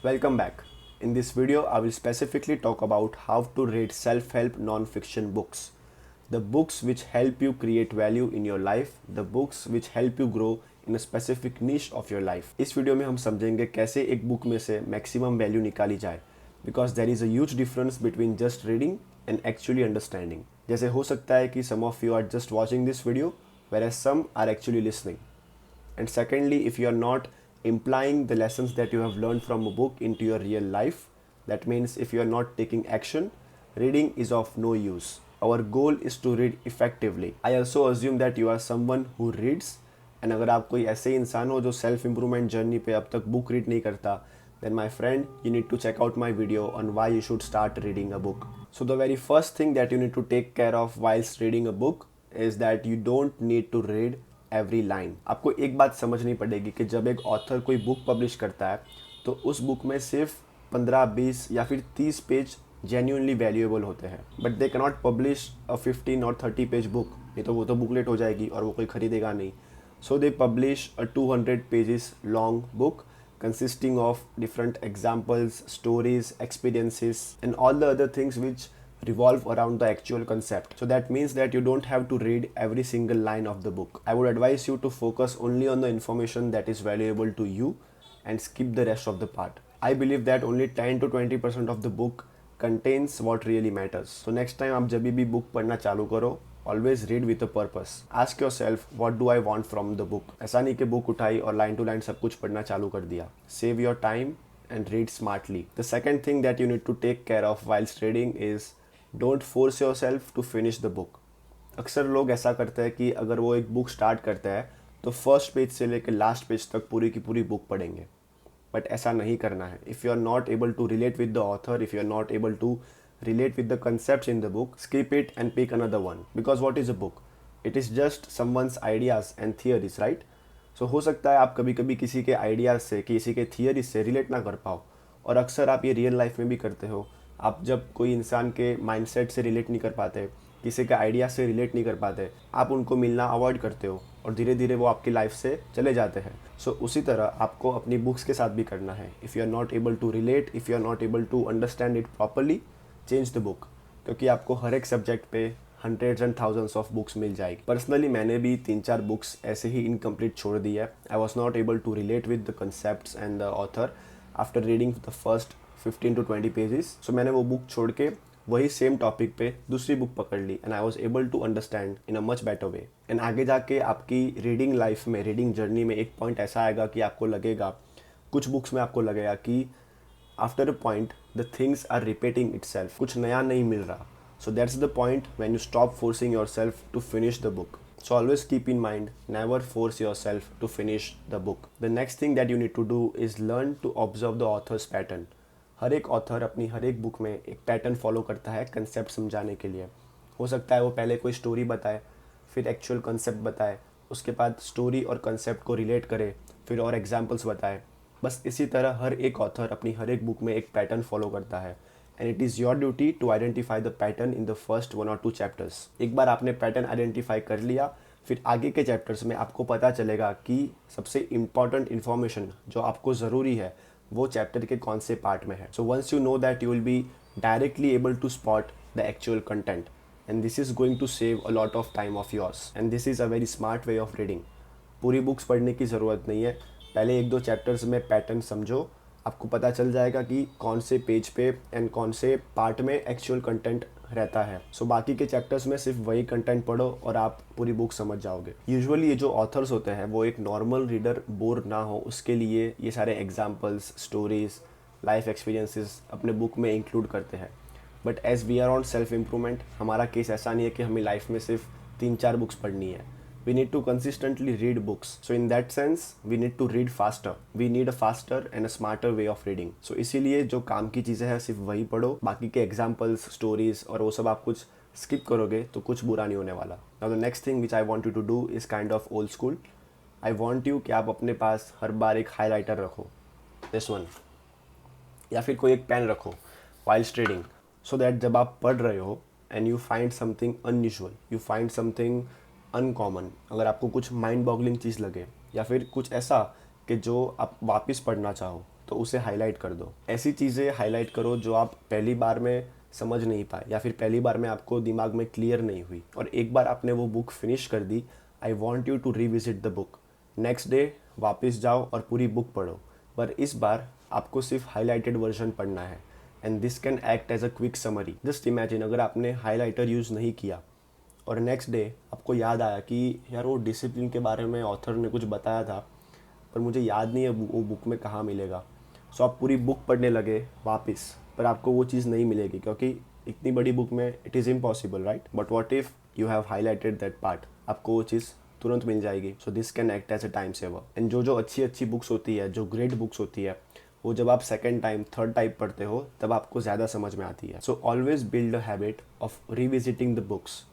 Welcome back. In this video, I will specifically talk about how to read self-help non-fiction books. The books which help you create value in your life, the books which help you grow in a specific niche of your life. इस video में हम समझेंगे कैसे एक book में से maximum value निकाली जाए because there is a huge difference between just reading and actually understanding. जैसे हो सकता है कि some of you are just watching this video whereas some are actually listening. And secondly, if you are not implying the lessons that you have learned from a book into your real life, that means if you are not taking action, reading is of no use. Our goal is to read effectively. I also assume that you are someone who reads, and अगर आप कोई ऐसे इंसान हो जो self improvement journey पे अब तक बुक रीड नहीं करता, then my friend, you need to check out my video on why you should start reading a book. So the very first thing that you need to take care of whilst reading a book is that you don't need to read every line. आपको एक बात समझनी पड़ेगी कि जब एक author कोई book publish करता है तो उस बुक में सिर्फ 15-20 या फिर 30 पेज जेन्यूनली वैल्यूएबल होते हैं, but they cannot publish a 15 और 30 पेज बुक. नहीं तो वो तो बुकलेट हो जाएगी और वो कोई खरीदेगा नहीं. So they publish a 200 pages long book consisting of different examples, stories, experiences, and all the other things which revolve around the actual concept. So that means that you don't have to read every single line of the book. I would advise you to focus only on the information that is valuable to you and skip the rest of the part. I believe that only 10 to 20% of the book contains what really matters. So next time आप जब भी book पढ़ना चालू करो, always read with a purpose. Ask yourself, what do I want from the book? ऐसा नहीं कि book उठाई और लाइन टू लाइन सब कुछ पढ़ना चालू कर दिया. Save your time and read smartly. The second thing that you need to take care of whilst reading is don't force yourself to finish the book. अक्सर लोग ऐसा करते हैं कि अगर वो एक बुक स्टार्ट करते हैं तो फर्स्ट पेज से लेकर लास्ट पेज तक पूरी की पूरी बुक पढ़ेंगे, बट ऐसा नहीं करना है. If you are not able to relate with the author, if you are not able to relate with the concepts in the book, skip it and pick another one. Because what is a book? It is just someone's ideas and theories, right? So हो सकता है आप कभी कभी किसी के ideas से, किसी के थियरीज से रिलेट ना कर पाओ, और अक्सर आप ये रियल लाइफ में भी करते हो. आप जब कोई इंसान के माइंडसेट से रिलेट नहीं कर पाते, किसी के आइडिया से रिलेट नहीं कर पाते, आप उनको मिलना अवॉइड करते हो और धीरे धीरे वो आपकी लाइफ से चले जाते हैं. सो उसी तरह आपको अपनी बुक्स के साथ भी करना है. If you are not able to relate, if you are not able to understand it properly, change the book. क्योंकि आपको हर एक सब्जेक्ट पे hundreds and thousands of books मिल जाएगी. पर्सनली मैंने भी 3-4 बुक्स ऐसे ही इनकम्प्लीट छोड़ दी है. I was not able to relate with the concept and the author after reading the first 15 to 20 pages. So मैंने वो बुक छोड़ के वही सेम टॉपिक पे दूसरी बुक पकड़ ली and I was able to understand in a much better way. And आगे जाके आपकी रीडिंग लाइफ में, रीडिंग जर्नी में एक पॉइंट ऐसा आएगा कि आपको लगेगा, कुछ बुक्स में आपको लगेगा कि after a point the things are repeating itself, कुछ नया नहीं मिल रहा. So that's the point when you stop forcing yourself to finish the book. So always keep in mind, never force yourself to finish the book. The next thing that you need to do is learn to observe the author's pattern. हर एक author अपनी हर एक book में एक pattern follow करता है concept समझाने के लिए. हो सकता है वो पहले कोई स्टोरी बताए, फिर एक्चुअल कंसेप्ट बताए, उसके बाद स्टोरी और कंसेप्ट को रिलेट करे, फिर और एग्जाम्पल्स बताए. बस इसी तरह हर एक ऑथर अपनी हर एक बुक में एक पैटर्न फॉलो करता है and it is your duty to identify the pattern in the first 1 or 2 chapters. एक बार आपने पैटर्न आइडेंटिफाई कर लिया, फिर आगे के चैप्टर्स में आपको पता चलेगा कि सबसे इम्पॉर्टेंट इन्फॉर्मेशन जो आपको ज़रूरी है वो चैप्टर के कौन से पार्ट में है. So once you know that you will be directly able to spot the actual content and this is going to save a lot of time of yours and this is a very smart way of reading. पूरी books पढ़ने की ज़रूरत नहीं है. पहले 1-2 chapters में pattern समझो, आपको पता चल जाएगा कि कौन से पेज पे एंड कौन से पार्ट में एक्चुअल कंटेंट रहता है. सो बाकी के चैप्टर्स में सिर्फ वही कंटेंट पढ़ो और आप पूरी बुक समझ जाओगे. यूजुअली ये जो ऑथर्स होते हैं वो एक नॉर्मल रीडर बोर ना हो उसके लिए ये सारे एग्जाम्पल्स, स्टोरीज, लाइफ एक्सपीरियंसेस अपने बुक में इंक्लूड करते हैं. But as we are on self improvement, हमारा केस ऐसा नहीं है कि हमें लाइफ में सिर्फ 3-4 बुक्स पढ़नी है. We need to consistently read books. So in that sense, we need to read faster. We need a faster and a smarter way of reading. So इसीलिए जो काम की चीज़ें हैं सिर्फ वही पढ़ो, बाकी के examples, stories और वो सब आप कुछ skip करोगे तो कुछ बुरा नहीं होने वाला. Now the next thing which I want you to do is kind of old school. I want you कि आप अपने पास हर बार एक highlighter रखो, this one, या फिर कोई एक पेन रखो whilst reading, so that जब आप पढ़ रहे हो and you find something unusual, you find something uncommon, अगर आपको कुछ माइंड बॉगलिंग चीज़ लगे या फिर कुछ ऐसा कि जो आप वापस पढ़ना चाहो, तो उसे हाईलाइट कर दो। ऐसी चीज़ें हाईलाइट करो जो आप पहली बार में समझ नहीं पाए या फिर पहली बार में आपको दिमाग में क्लियर नहीं हुई, और एक बार आपने वो बुक फिनिश कर दी, I want you to revisit the book. Next day वापस जाओ और पूरी बुक पढ़ो, पर इस बार आपको सिर्फ हाईलाइटेड वर्जन पढ़ना है, and this can act as a quick summary. Just imagine अगर आपने हाईलाइटर यूज़ नहीं किया और नेक्स्ट डे आपको याद आया कि यार वो डिसिप्लिन के बारे में ऑथर ने कुछ बताया था, पर मुझे याद नहीं है वो बुक में कहाँ मिलेगा। सो आप पूरी बुक पढ़ने लगे वापस, पर आपको वो चीज़ नहीं मिलेगी क्योंकि इतनी बड़ी बुक में it is impossible, right? But what if you have highlighted that part, आपको वो चीज़ तुरंत मिल जाएगी। So this can act as a time saver. And जो अच्छी अच्छी बुक्स होती है, जो ग्रेट बुक्स होती है, वो जब आप सेकेंड टाइम थर्ड टाइम पढ़ते हो तब आपको ज़्यादा समझ में आती है। So always build a habit of revisiting the books,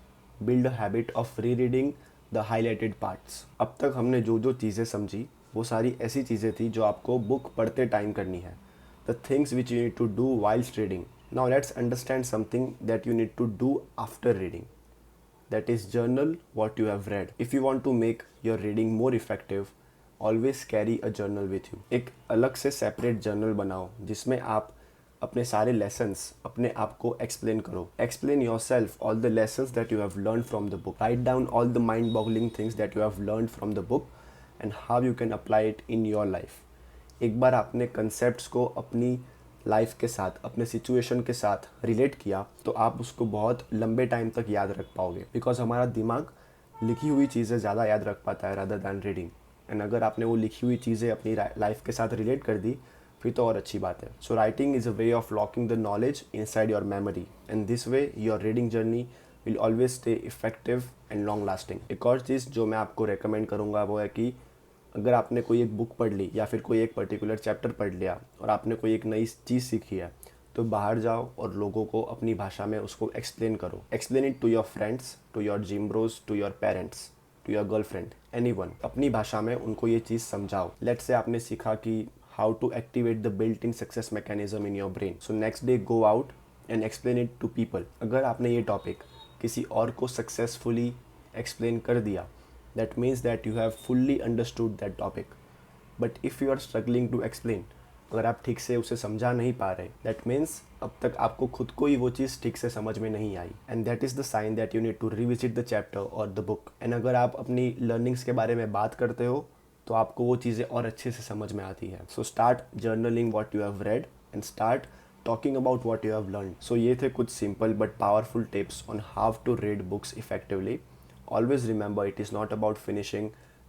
build a habit of री रीडिंग द हाईलाइटेड पार्ट्स। अब तक हमने जो जो चीज़ें समझी वो सारी ऐसी चीज़ें थी जो आपको बुक पढ़ते टाइम करनी है, the things which you need to do whiles reading. Now let's understand something that you need to do after reading, that is journal what you have read. If you want to make your reading more effective, always carry a journal with you. एक अलग से separate journal बनाओ जिसमें आप अपने सारे lessons अपने आप को एक्सप्लेन करो। Explain your self all the lessons that you have learn from the book. Write down all the mind boggling things that you have learn from the book and how you can apply it in your life. एक बार आपने concept को अपनी life के साथ, अपने situation के साथ रिलेट किया तो आप उसको बहुत लंबे टाइम तक याद रख पाओगे, बिकॉज हमारा दिमाग लिखी हुई चीज़ें ज़्यादा याद रख पाता है रादर दैन रीडिंग। एंड अगर आपने वो लिखी हुई चीज़ें अपनी लाइफ के साथ रिलेट कर दी फिर तो और अच्छी बात है। So writing is a way of locking the knowledge inside your memory, and this way your reading journey will always stay effective and long lasting. एक और चीज़ जो मैं आपको रेकमेंड करूँगा वो है कि अगर आपने कोई एक बुक पढ़ ली या फिर कोई एक पर्टिकुलर चैप्टर पढ़ लिया और आपने कोई एक नई चीज़ सीखी है, तो बाहर जाओ और लोगों को अपनी भाषा में उसको एक्सप्लेन करो। Explain it to your friends, to your gym bros, to your parents, to your girlfriend, anyone. अपनी भाषा में उनको ये चीज़ समझाओ। लेट्स से आपने सीखा कि how to activate the built in success mechanism in your brain, so next day go out and explain it to people. अगर आपने ये टॉपिक किसी और को सक्सेसफुली एक्सप्लेन कर दिया, that means that you have fully understood that topic. But if you are struggling to explain, अगर आप ठीक से उसे समझा नहीं पा रहे, that means अब तक आपको खुद को ही वो चीज़ ठीक से समझ में नहीं आई, and that is the sign that you need to revisit the chapter or the book. And अगर आप अपनी learnings के बारे में बात करते हो तो आपको वो चीज़ें और अच्छे से समझ में आती है। So start journaling what you have read and start talking about what you have learned. So ये थे कुछ simple but powerful tips on how to read books effectively. Always remember, it is not about finishing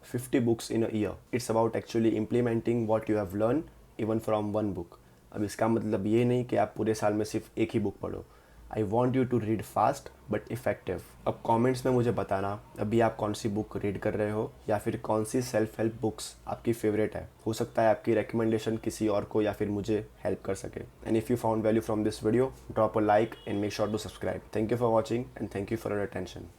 50 books in a year. It's about actually implementing what you have learned even from one book. अब इसका मतलब ये नहीं कि आप पूरे साल में सिर्फ एक ही बुक पढ़ो। I want you to read fast but effective. अब कमेंट्स में मुझे बताना अभी आप कौन सी बुक रीड कर रहे हो या फिर कौन सी सेल्फ हेल्प बुक्स आपकी फेवरेट है। हो सकता है आपकी रिकमेंडेशन किसी और को या फिर मुझे हेल्प कर सके। And if you found value from this video, drop a like and make sure to subscribe. Thank you for watching and thank you for your attention.